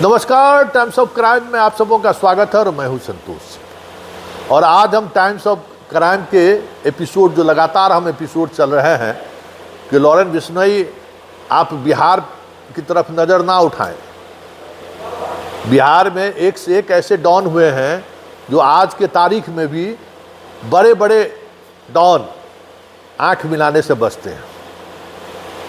नमस्कार, times of crime में आप सबों का स्वागत है और मैं हूं संतोष। और आज हम टाइम्स ऑफ क्राइम के एपिसोड जो लगातार हम एपिसोड चल रहे हैं कि लॉरेन बिश्नोई आप बिहार की तरफ नज़र ना उठाएं। बिहार में एक से एक ऐसे डॉन हुए हैं जो आज के तारीख में भी बड़े बड़े डॉन आंख मिलाने से बचते हैं।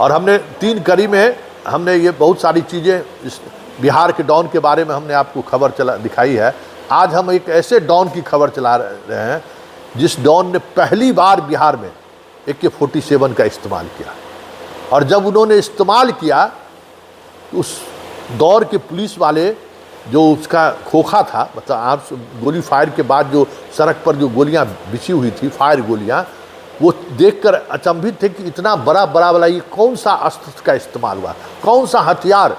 और हमने 3 कड़ी में हमने ये बहुत सारी चीज़ें इस बिहार के डॉन के बारे में हमने आपको खबर दिखाई है। आज हम एक ऐसे डॉन की खबर चला रहे हैं जिस डॉन ने पहली बार बिहार में AK-47 का इस्तेमाल किया। और जब उन्होंने इस्तेमाल किया तो उस दौर के पुलिस वाले जो उसका खोखा था, मतलब आप गोली फायर के बाद जो सड़क पर जो गोलियां बिछी हुई थी, फायर गोलियां, वो देखकर अचंभित थे कि इतना बड़ा वाला ये कौन सा अस्त्र का इस्तेमाल हुआ, कौन सा हथियार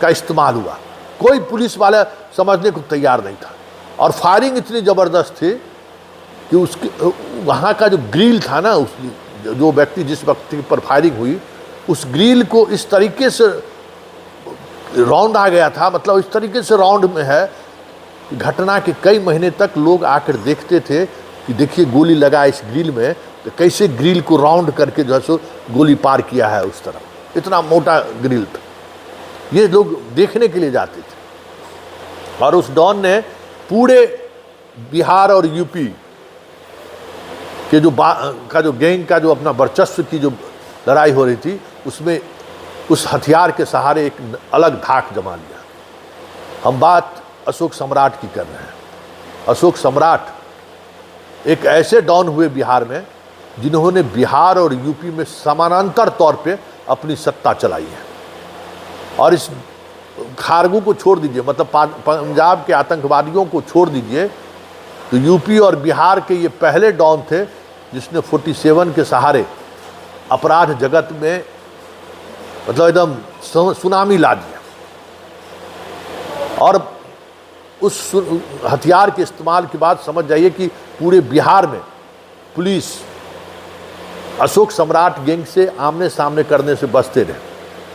का इस्तेमाल हुआ। कोई पुलिस वाला समझने को तैयार नहीं था। और फायरिंग इतनी ज़बरदस्त थी कि उसके वहाँ का जो ग्रिल था ना, उस जो व्यक्ति जिस व्यक्ति पर फायरिंग हुई उस ग्रिल को इस तरीके से राउंड आ गया था, मतलब इस तरीके से राउंड में है कि घटना के कई महीने तक लोग आकर देखते थे कि देखिए गोली लगा इस ग्रिल में, तो कैसे ग्रिल को राउंड करके जो है सो गोली पार किया है उस तरफ। इतना मोटा ग्रिल था, ये लोग देखने के लिए जाते थे। और उस डॉन ने पूरे बिहार और यूपी के जो गैंग का जो अपना वर्चस्व की जो लड़ाई हो रही थी, उसमें उस हथियार के सहारे एक अलग धाक जमा लिया। हम बात अशोक सम्राट की कर रहे हैं। अशोक सम्राट एक ऐसे डॉन हुए बिहार में जिन्होंने बिहार और यूपी में समानांतर तौर पे अपनी सत्ता चलाई है। और इस खारगू को छोड़ दीजिए, मतलब पंजाब के आतंकवादियों को छोड़ दीजिए, तो यूपी और बिहार के ये पहले डॉन थे जिसने 47 के सहारे अपराध जगत में मतलब एकदम सुनामी ला दिया। और उस हथियार के इस्तेमाल के बाद समझ जाइए कि पूरे बिहार में पुलिस अशोक सम्राट गैंग से आमने सामने करने से बचते रहे।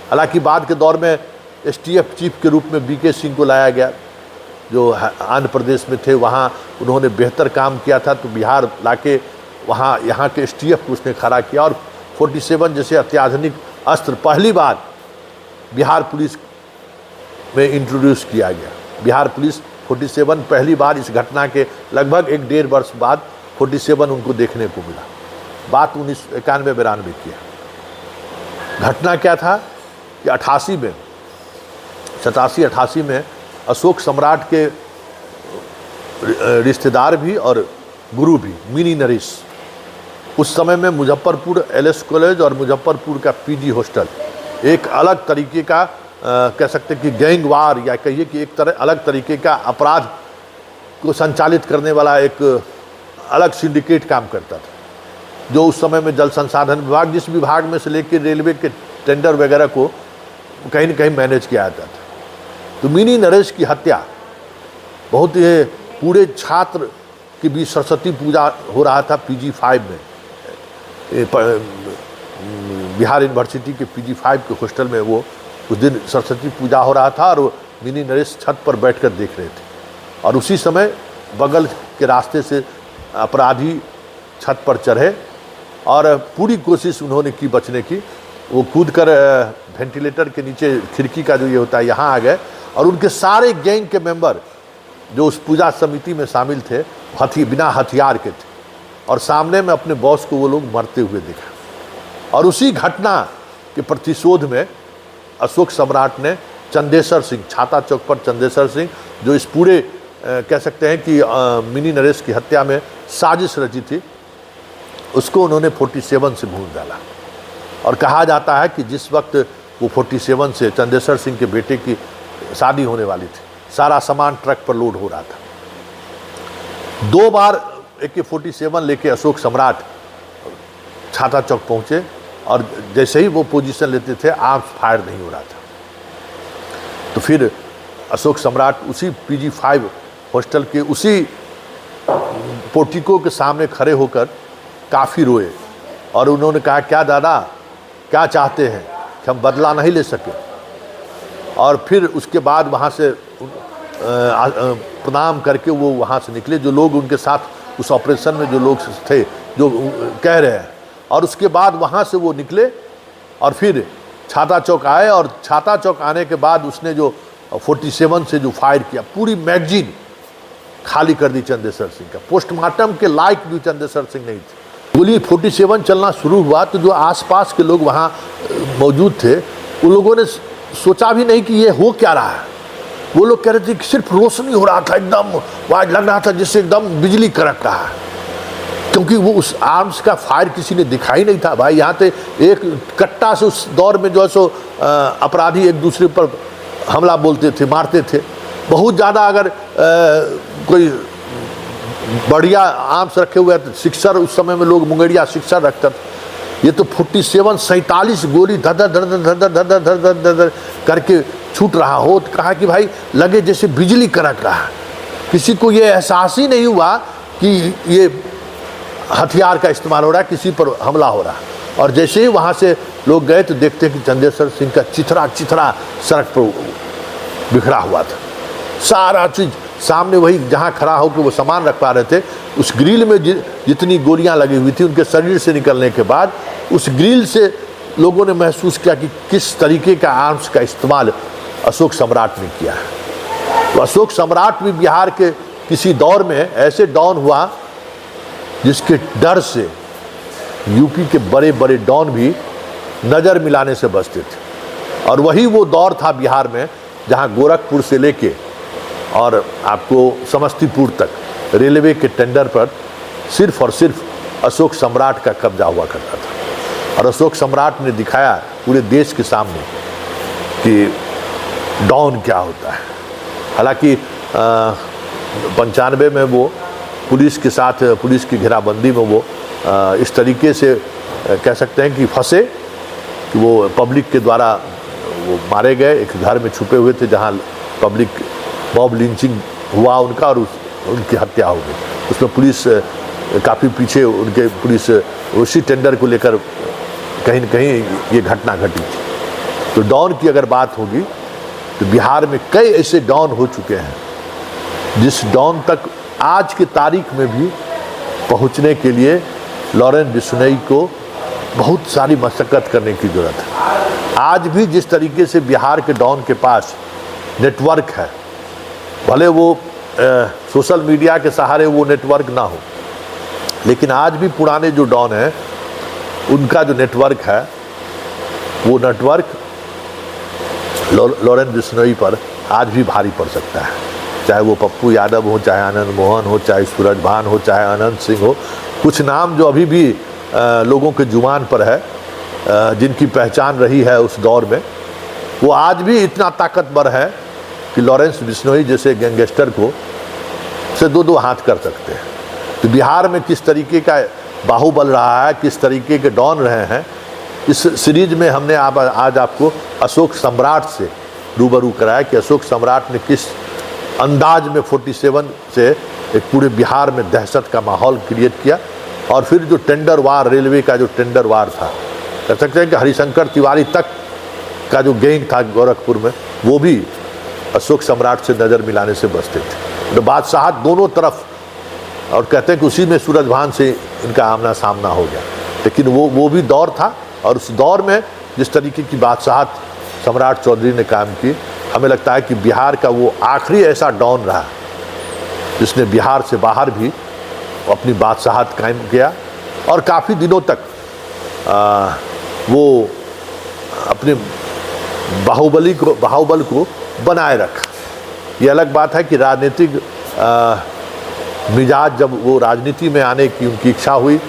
हालांकि बाद के दौर में STF चीफ के रूप में BK सिंह को लाया गया, जो आंध्र प्रदेश में थे। वहाँ उन्होंने बेहतर काम किया था, तो बिहार लाके वहाँ यहाँ के STF को उसने खड़ा किया। और 47 जैसे अत्याधुनिक अस्त्र पहली बार बिहार पुलिस में इंट्रोड्यूस किया गया। बिहार पुलिस 47 पहली बार इस घटना के लगभग 1-1.5 वर्ष बाद 47 उनको देखने को मिला। बात 1991-92 की है। घटना क्या था कि 87-88 में अशोक सम्राट के रिश्तेदार भी और गुरु भी मिनी नरेश, उस समय में मुजफ्फरपुर LS कॉलेज और मुजफ्फरपुर का PG हॉस्टल एक अलग तरीके का कह सकते कि गैंग वार या कहिए कि एक तरह अलग तरीके का अपराध को संचालित करने वाला एक अलग सिंडिकेट काम करता था, जो उस समय में जल संसाधन विभाग, जिस विभाग में से लेकर रेलवे के टेंडर वगैरह को कहीं न कहीं मैनेज किया जाता था। तो मिनी नरेश की हत्या बहुत ही पूरे छात्र के बीच सरस्वती पूजा हो रहा था PG5 में, बिहार यूनिवर्सिटी के PG5 के हॉस्टल में। वो उस दिन सरस्वती पूजा हो रहा था और मिनी नरेश छत पर बैठकर देख रहे थे। और उसी समय बगल के रास्ते से अपराधी छत पर चढ़े और पूरी कोशिश उन्होंने की बचने की। वो कूदकर वेंटिलेटर के नीचे खिड़की का जो ये होता है यहाँ आ गए। और उनके सारे गैंग के मेंबर जो उस पूजा समिति में शामिल थे बिना हथियार के थे। और सामने में अपने बॉस को वो लोग मरते हुए देखा। और उसी घटना के प्रतिशोध में अशोक सम्राट ने चंदेसर सिंह, छाता चौक पर चंदेसर सिंह, जो इस पूरे कह सकते हैं कि मिनी नरेश की हत्या में साजिश रची थी, उसको उन्होंने 47 से भून डाला। और कहा जाता है कि जिस वक्त वो 47 से चंदेसर सिंह के बेटे की शादी होने वाली थी, सारा सामान ट्रक पर लोड हो रहा था। 2 बार AK-47 लेके अशोक सम्राट छाता चौक पहुंचे और जैसे ही वो पोजीशन लेते थे आर्म्स फायर नहीं हो रहा था। तो फिर अशोक सम्राट उसी PG5 हॉस्टल के उसी पोर्टिको के सामने खड़े होकर काफ़ी रोए और उन्होंने कहा, क्या दादा क्या चाहते हैं कि हम बदला नहीं ले सके? और फिर उसके बाद वहाँ से प्रणाम करके वो वहाँ से निकले, जो लोग उनके साथ उस ऑपरेशन में जो लोग थे जो कह रहे हैं। और उसके बाद वहाँ से वो निकले और फिर छाता चौक आए, और छाता चौक आने के बाद उसने जो 47 से जो फायर किया, पूरी मैगजीन खाली कर दी चंदेश्वर सिंह का। पोस्टमार्टम के लायक भी चंदेश्वर सिंह नहीं थे। गोली 47 चलना शुरू हुआ तो जो आसपास के लोग वहाँ मौजूद थे, उन लोगों ने सोचा भी नहीं कि ये हो क्या रहा है। वो लोग कह रहे थे कि सिर्फ रोशनी हो रहा था, एकदम वाइड लग रहा था जैसे एकदम बिजली कड़क रहा है, क्योंकि वो उस आर्म्स का फायर किसी ने दिखाई नहीं था। भाई यहाँ पे एक कट्टा से उस दौर में जो है सो अपराधी एक दूसरे पर हमला बोलते थे, मारते थे। बहुत ज़्यादा अगर कोई बढ़िया आर्म्स रखे हुए तो सिक्सर, उस समय में लोग मुंगेरिया सिक्सर रखते थे। ये तो 47 गोली धर धर धर धर धर धर धर धर धर धर करके छूट रहा हो, तो कहा कि भाई लगे जैसे बिजली कड़क रहा है। किसी को ये एहसास ही नहीं हुआ कि ये हथियार का इस्तेमाल हो रहा है, किसी पर हमला हो रहा है। और जैसे ही वहाँ से लोग गए तो देखते हैं कि चंदेश्वर सिंह का चिथड़ा चिथड़ा सड़क पर बिखरा हुआ था। सारा चीज़ सामने, वही जहाँ खड़ा होकर वो सामान रख पा रहे थे, उस ग्रिल में जितनी गोलियां लगी हुई थी उनके शरीर से निकलने के बाद, उस ग्रिल से लोगों ने महसूस किया कि किस तरीके का आर्म्स का इस्तेमाल अशोक सम्राट ने किया है। तो अशोक सम्राट भी बिहार के किसी दौर में ऐसे डॉन हुआ जिसके डर से यूपी के बड़े बड़े डॉन भी नज़र मिलाने से बचते थे। और वही वो दौर था बिहार में जहाँ गोरखपुर से लेके और आपको समस्तीपुर तक रेलवे के टेंडर पर सिर्फ और सिर्फ अशोक सम्राट का कब्जा हुआ करता था। और अशोक सम्राट ने दिखाया पूरे देश के सामने कि डॉन क्या होता है। हालांकि 95 में वो पुलिस के साथ, पुलिस की घेराबंदी में वो इस तरीके से कह सकते हैं कि फंसे कि वो पब्लिक के द्वारा वो मारे गए। एक घर में छुपे हुए थे जहाँ पब्लिक मॉब लिंचिंग हुआ उनका, और उनकी हत्या हो गई। उसमें पुलिस काफ़ी पीछे, उनके पुलिस उसी टेंडर को लेकर कहीं न कहीं ये घटना घटी थी। तो डॉन की अगर बात होगी तो बिहार में कई ऐसे डॉन हो चुके हैं जिस डॉन तक आज की तारीख में भी पहुंचने के लिए लॉरेंस बिश्नोई को बहुत सारी मशक्क़त करने की ज़रूरत है। आज भी जिस तरीके से बिहार के डॉन के पास नेटवर्क है, भले वो सोशल मीडिया के सहारे वो नेटवर्क ना हो, लेकिन आज भी पुराने जो डॉन हैं उनका जो नेटवर्क है, वो नेटवर्क लॉरेंस बिश्नोई पर आज भी भारी पड़ सकता है। चाहे वो पप्पू यादव हो, चाहे आनंद मोहन हो, चाहे सूरजभान हो, चाहे अनंत सिंह हो, कुछ नाम जो अभी भी लोगों के जुबान पर है, जिनकी पहचान रही है उस दौर में, वो आज भी इतना ताकतवर है कि लॉरेंस बिश्नोई जैसे गैंगस्टर को से दो हाथ कर सकते हैं। तो बिहार में किस तरीके का बाहुबल रहा है, किस तरीके के डॉन रहे हैं, इस सीरीज में हमने आज आपको अशोक सम्राट से रूबरू कराया कि अशोक सम्राट ने किस अंदाज में 47 से एक पूरे बिहार में दहशत का माहौल क्रिएट किया। और फिर जो टेंडर वार, रेलवे का जो टेंडर वार था, कह सकते हैं कि हरिशंकर तिवारी तक का जो गैंग था गोरखपुर में, वो भी अशोक सम्राट से नज़र मिलाने से बचते थे। तो बादशाहत दोनों तरफ, और कहते हैं कि उसी में सूरजभान से इनका आमना सामना हो गया। लेकिन वो भी दौर था, और उस दौर में जिस तरीके की बादशाहत सम्राट चौधरी ने काम की, हमें लगता है कि बिहार का वो आखिरी ऐसा डॉन रहा जिसने बिहार से बाहर भी अपनी बादशाहत कायम किया और काफ़ी दिनों तक वो अपने बाहुबल को बनाए रखा। ये अलग बात है कि राजनीतिक मिजाज, जब वो राजनीति में आने की उनकी इच्छा हुई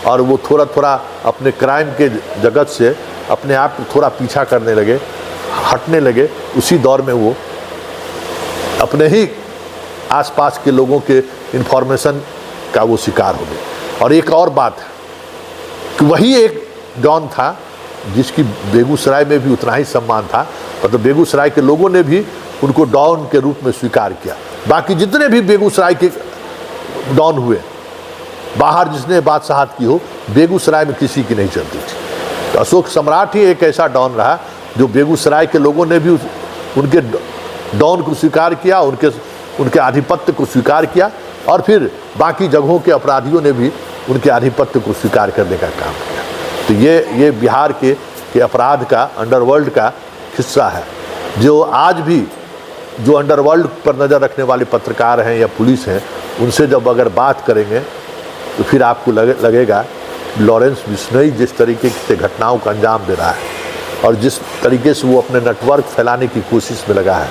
और वो थोड़ा थोड़ा अपने क्राइम के जगत से अपने आप को थोड़ा पीछा करने लगे, हटने लगे, उसी दौर में वो अपने ही आसपास के लोगों के इन्फॉर्मेशन का वो शिकार हो गए। और एक और बात है कि वही एक डॉन था जिसकी बेगूसराय में भी उतना ही सम्मान था, मतलब बेगूसराय के लोगों ने भी उनको डॉन के रूप में स्वीकार किया। बाकी जितने भी बेगूसराय के डॉन हुए, बाहर जिसने बादशाहत की हो, बेगूसराय में किसी की नहीं चलती थी। तो अशोक सम्राट ही एक ऐसा डॉन रहा जो बेगूसराय के लोगों ने भी उनके डॉन को स्वीकार किया, उनके आधिपत्य को स्वीकार किया, और फिर बाकी जगहों के अपराधियों ने भी उनके आधिपत्य को स्वीकार करने का काम किया। तो ये बिहार के अपराध का, अंडरवर्ल्ड का हिस्सा है, जो आज भी जो अंडरवर्ल्ड पर नज़र रखने वाले पत्रकार हैं या पुलिस हैं, उनसे जब अगर बात करेंगे तो फिर आपको लगेगा लॉरेंस बिश्नोई जिस तरीके से घटनाओं का अंजाम दे रहा है और जिस तरीके से वो अपने नेटवर्क फैलाने की कोशिश में लगा है,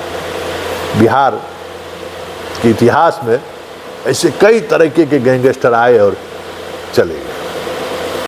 बिहार के इतिहास में ऐसे कई तरीके के गैंगस्टर आए और चले गए।